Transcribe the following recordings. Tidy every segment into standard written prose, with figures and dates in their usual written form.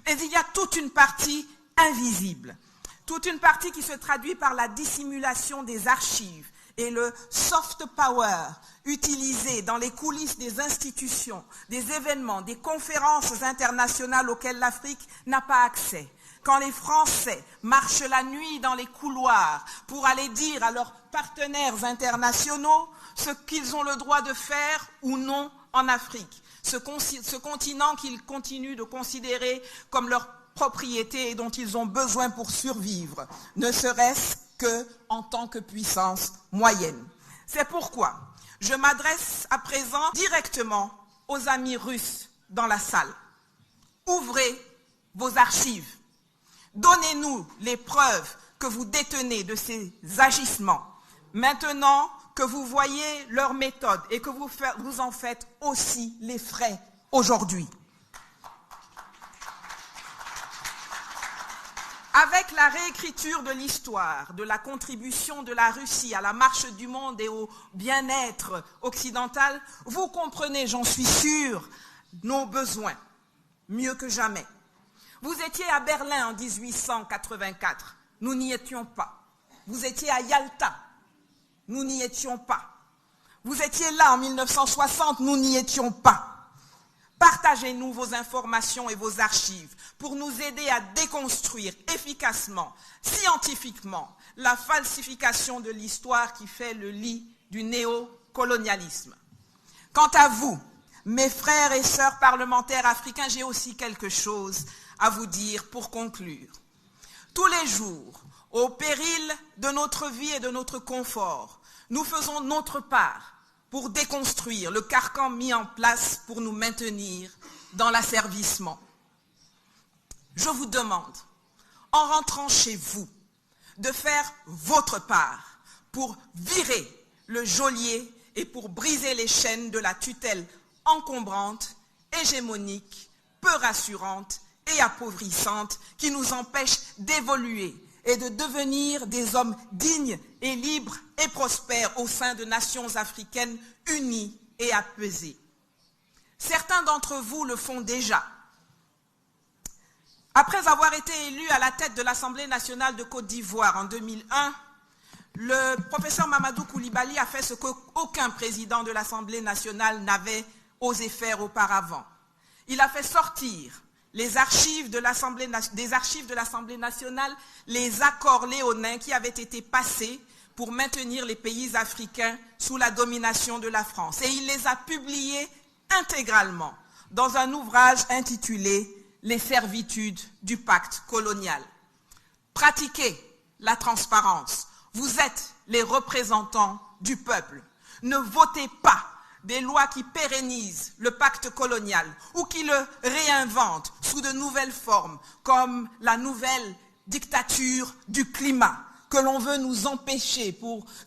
Mais il y a toute une partie invisible, toute une partie qui se traduit par la dissimulation des archives et le soft power utilisé dans les coulisses des institutions, des événements, des conférences internationales auxquelles l'Afrique n'a pas accès. Quand les Français marchent la nuit dans les couloirs pour aller dire à leurs partenaires internationaux ce qu'ils ont le droit de faire ou non en Afrique, ce continent qu'ils continuent de considérer comme leur propriété et dont ils ont besoin pour survivre, ne serait-ce qu'en tant que puissance moyenne. C'est pourquoi je m'adresse à présent directement aux amis russes dans la salle. Ouvrez vos archives. Donnez-nous les preuves que vous détenez de ces agissements. Maintenant que vous voyez leur méthode et que vous en faites aussi les frais aujourd'hui. Avec la réécriture de l'histoire, de la contribution de la Russie à la marche du monde et au bien-être occidental, vous comprenez, j'en suis sûre, nos besoins, mieux que jamais. Vous étiez à Berlin en 1884, nous n'y étions pas. Vous étiez à Yalta, nous n'y étions pas. Vous étiez là en 1960, nous n'y étions pas. Partagez-nous vos informations et vos archives pour nous aider à déconstruire efficacement, scientifiquement, la falsification de l'histoire qui fait le lit du néocolonialisme. Quant à vous, mes frères et sœurs parlementaires africains, j'ai aussi quelque chose à vous dire pour conclure. Tous les jours, au péril de notre vie et de notre confort, nous faisons notre part pour déconstruire le carcan mis en place pour nous maintenir dans l'asservissement. Je vous demande, en rentrant chez vous, de faire votre part pour virer le geôlier et pour briser les chaînes de la tutelle encombrante, hégémonique, peu rassurante et appauvrissante qui nous empêche d'évoluer et de devenir des hommes dignes et libres et prospères au sein de nations africaines unies et apaisées. Certains d'entre vous le font déjà. Après avoir été élu à la tête de l'Assemblée nationale de Côte d'Ivoire en 2001, le professeur Mamadou Koulibaly a fait ce qu'aucun président de l'Assemblée nationale n'avait osé faire auparavant. Il a fait sortir des archives de l'Assemblée nationale les accords léonins qui avaient été passés pour maintenir les pays africains sous la domination de la France. Et il les a publiés intégralement dans un ouvrage intitulé « Les servitudes du pacte colonial ». Pratiquez la transparence. Vous êtes les représentants du peuple. Ne votez pas des lois qui pérennisent le pacte colonial ou qui le réinventent sous de nouvelles formes, comme la nouvelle dictature du climat que l'on veut nous empêcher,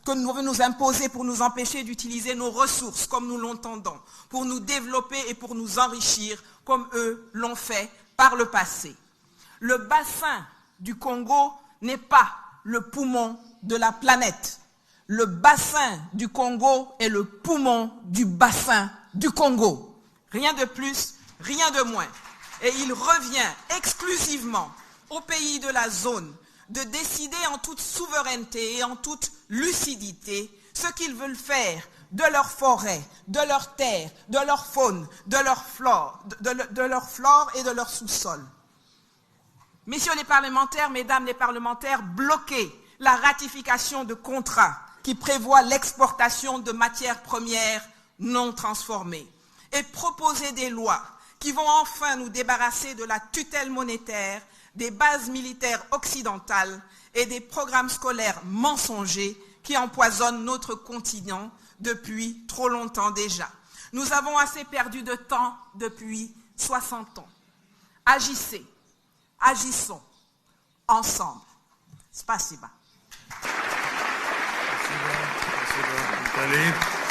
que l'on veut nous imposer pour nous empêcher d'utiliser nos ressources comme nous l'entendons, pour nous développer et pour nous enrichir comme eux l'ont fait par le passé. Le bassin du Congo n'est pas le poumon de la planète. Le bassin du Congo est le poumon du bassin du Congo. Rien de plus, rien de moins. Et il revient exclusivement aux pays de la zone de décider en toute souveraineté et en toute lucidité ce qu'ils veulent faire de leur forêt, de leur terre, de leur faune, de leur flore, de leur flore et de leur sous-sol. Messieurs les parlementaires, mesdames les parlementaires, bloquez la ratification de contrats qui prévoient l'exportation de matières premières non transformées et proposer des lois qui vont enfin nous débarrasser de la tutelle monétaire, des bases militaires occidentales et des programmes scolaires mensongers qui empoisonnent notre continent depuis trop longtemps déjà. Nous avons assez perdu de temps depuis 60 ans. Agissez, agissons ensemble. Spasiba. Спасибо.